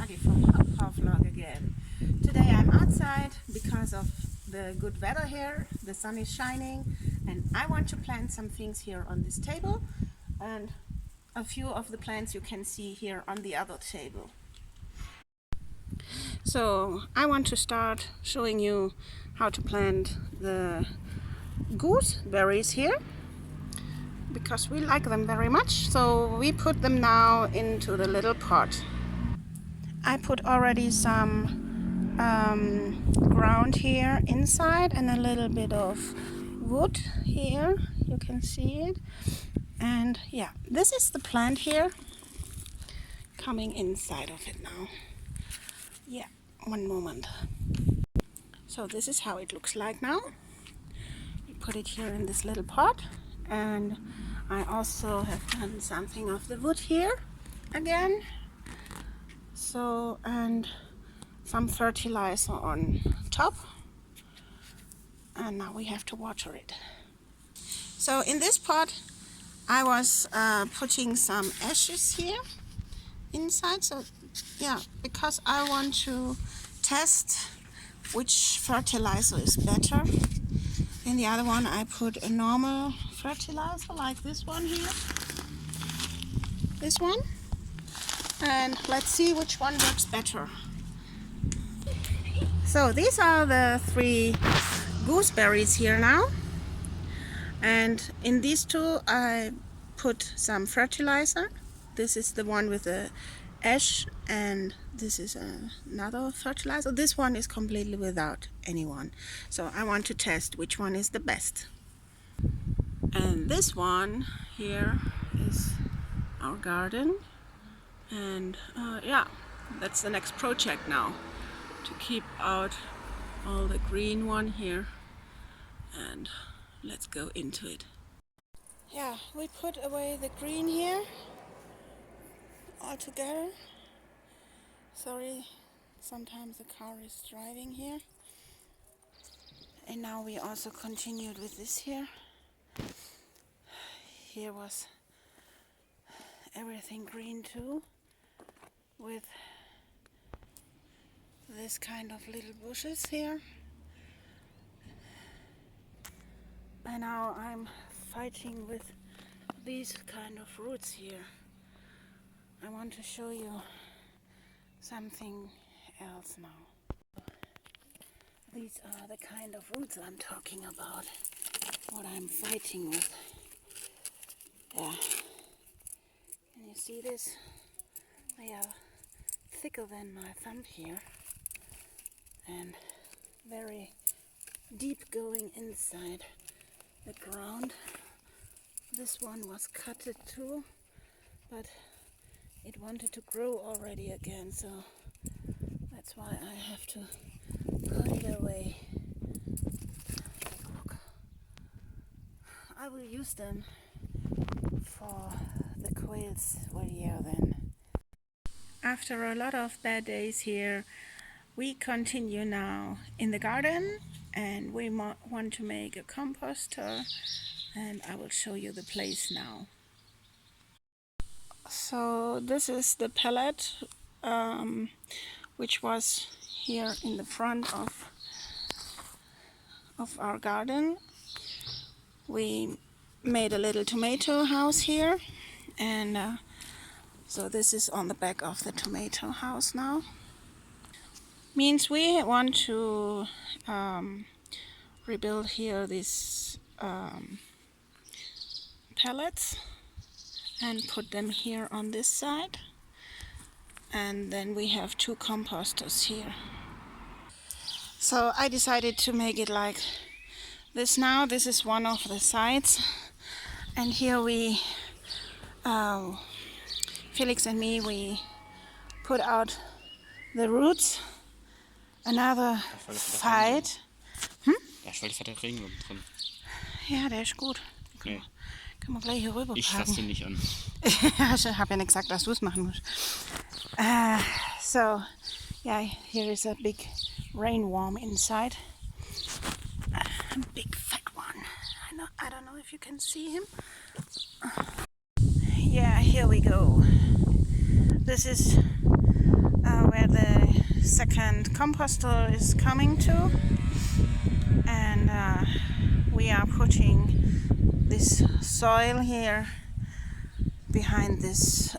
Margie from Vlog again. Today I'm outside because of the good weather here. The sun is shining and I want to plant some things here on this table, and a few of the plants you can see here on the other table. So I want to start showing you how to plant the gooseberries here, because we like them very much. So we put them now into the little pot. I put already some ground here inside and a little bit of wood here, you can see it. And yeah, this is the plant here coming inside of it now. Yeah, one moment. So this is how it looks like now. We put it here in this little pot, and I also have done something of the wood here again. So, and some fertilizer on top, and now we have to water it. So in this pot I was putting some ashes here inside, so yeah, because I want to test which fertilizer is better. In the other one I put a normal fertilizer like this one here, this one, and let's see which one works better. So these are the 3 gooseberries here now, and in these 2 I put some fertilizer. This is the one with the ash, and this is another fertilizer. This one is completely without any one. So I want to test which one is the best. And this one here is our garden, and yeah, that's the next project now, to keep out all the green one here, and let's go into it. Yeah, we put away the green here all together. Sorry, sometimes the car is driving here. And now we also continued with this here. Here was everything green too, with this kind of little bushes here. And now I'm fighting with these kind of roots here. I want to show you something else now. These are the kind of roots I'm talking about, what I'm fighting with. Yeah. Can you see this? They are thicker than my thumb here, and very deep going inside the ground. This one was cutted too, but it wanted to grow already again, so that's why I have to cut it away. Look. I will use them for the quails video then. After a lot of bad days here, we continue now in the garden, and we want to make a composter, and I will show you the place now. So this is the pallet which was here in the front of our garden. We made a little tomato house here, and so this is on the back of the tomato house now. Means we want to rebuild here these pallets and put them here on this side, and then we have 2 composters here. So I decided to make it like this now. This is one of the sides, and here we Felix and me, we put out the roots. Another fight. Da ist voll der Regenwurm drin. Ja, der ist gut. Okay. Kann man gleich hier rüber Ich fasse den nicht an. Ich habe ja nicht gesagt, dass du es machen musst. So, yeah, here is a big rainworm inside. A big fat one. I don't know if you can see him. Yeah, here we go. This is where second composter is coming too, and we are putting this soil here behind this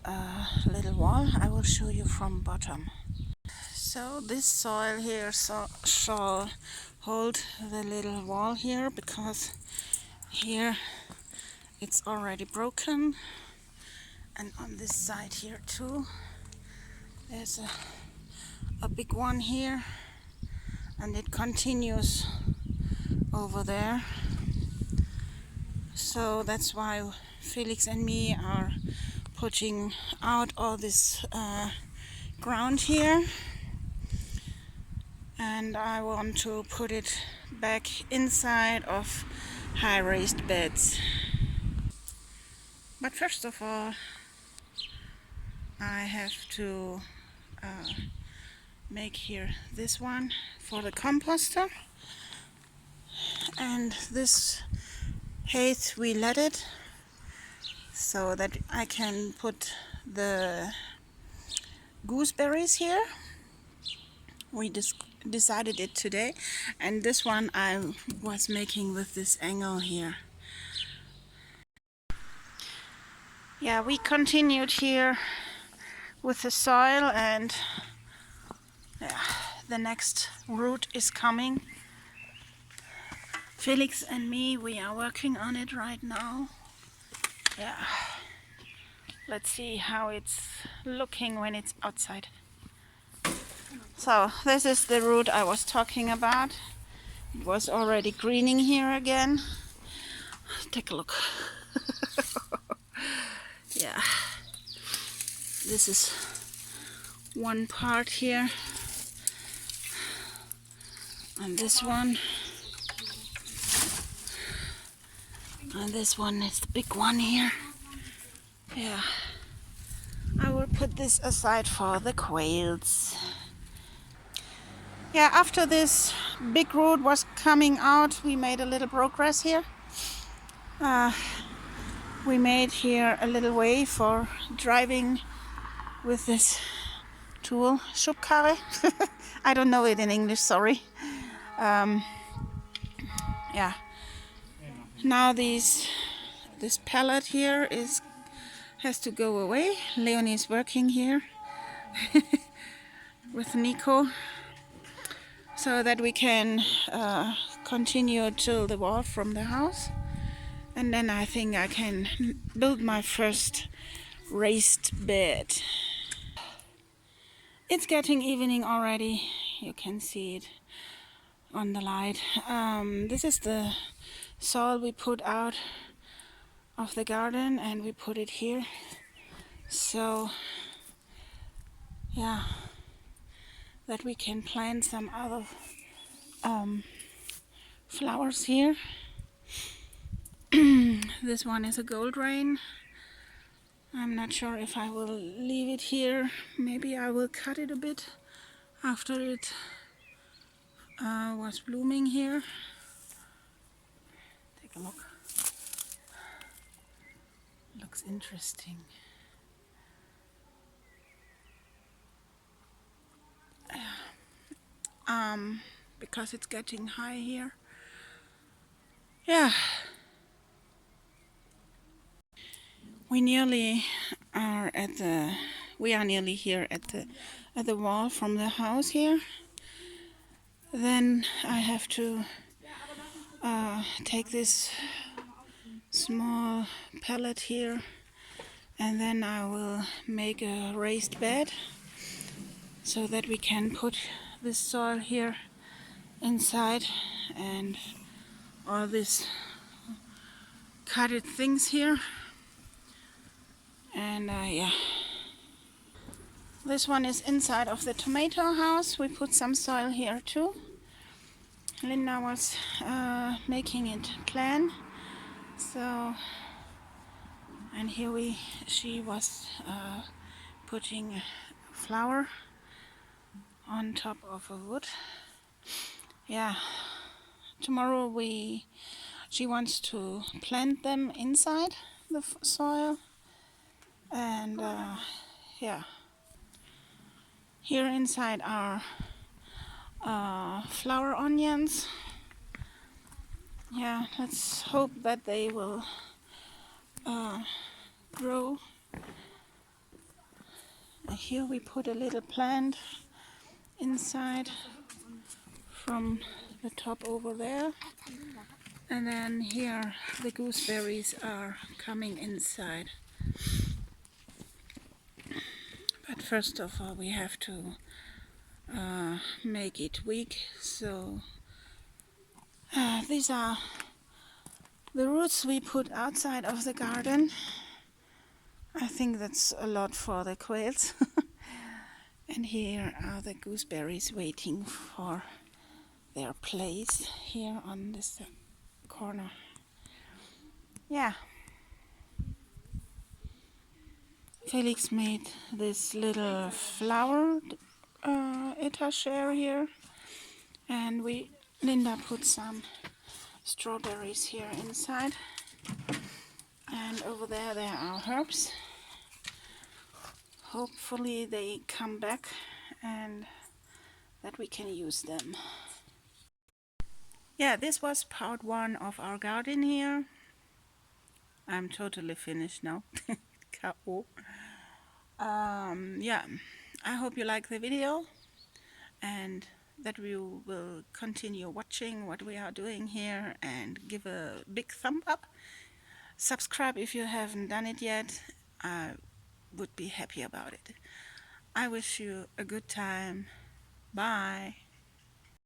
little wall. I will show you from bottom. So this soil here shall hold the little wall here, because here it's already broken, and on this side here too there's a big one here, and it continues over there. So that's why Felix and me are putting out all this ground here, and I want to put it back inside of high raised beds. But first of all, I have to make here this one for the composter, and this height we let it so that I can put the gooseberries here. We decided it today, and this one I was making with this angle here. Yeah, we continued here with the soil, and the next root is coming. Felix and me, we are working on it right now. Yeah, let's see how it's looking when it's outside. So this is the root I was talking about. It was already greening here again. Take a look. Yeah, this is one part here, and this one, and this one is the big one here. Yeah, I will put this aside for the quails. Yeah, after this big root was coming out, we made a little progress here. We made here a little way for driving with this tool, Schubkarre. I don't know it in English, sorry. Yeah. Now this pallet here has to go away. Leonie is working here with Nico, so that we can continue till the wall from the house. And then I think I can build my first raised bed. It's getting evening already. You can see it on the light. This is the soil we put out of the garden, and we put it here. So yeah, that we can plant some other flowers here. This one is a gold rain. I'm not sure if I will leave it here. Maybe I will cut it a bit after it was blooming here. Take a look. Looks interesting. Because it's getting high here. Yeah. We nearly are nearly here at the wall from the house here. Then I have to take this small pallet here, and then I will make a raised bed so that we can put this soil here inside, and all these cutted things here. And yeah, this one is inside of the tomato house. We put some soil here too. Linda was making it plan. So, and here she was putting a flower on top of a wood. Yeah, tomorrow she wants to plant them inside the soil, and yeah, here inside are flower onions. Yeah, let's hope that they will grow. Here we put a little plant inside from the top over there, and then here the gooseberries are coming inside. But first of all we have to make it weak, so these are the roots we put outside of the garden. I think that's a lot for the quails. And here are the gooseberries waiting for their place here on this corner. Yeah. Felix made this little flower etagere here, and Linda put some strawberries here inside, and over there are herbs. Hopefully they come back and that we can use them. Yeah, this was part 1 of our garden here. I'm totally finished now. K.O. Yeah, I hope you like the video and that you will continue watching what we are doing here and give a big thumb up. Subscribe if you haven't done it yet. I would be happy about it. I wish you a good time. Bye.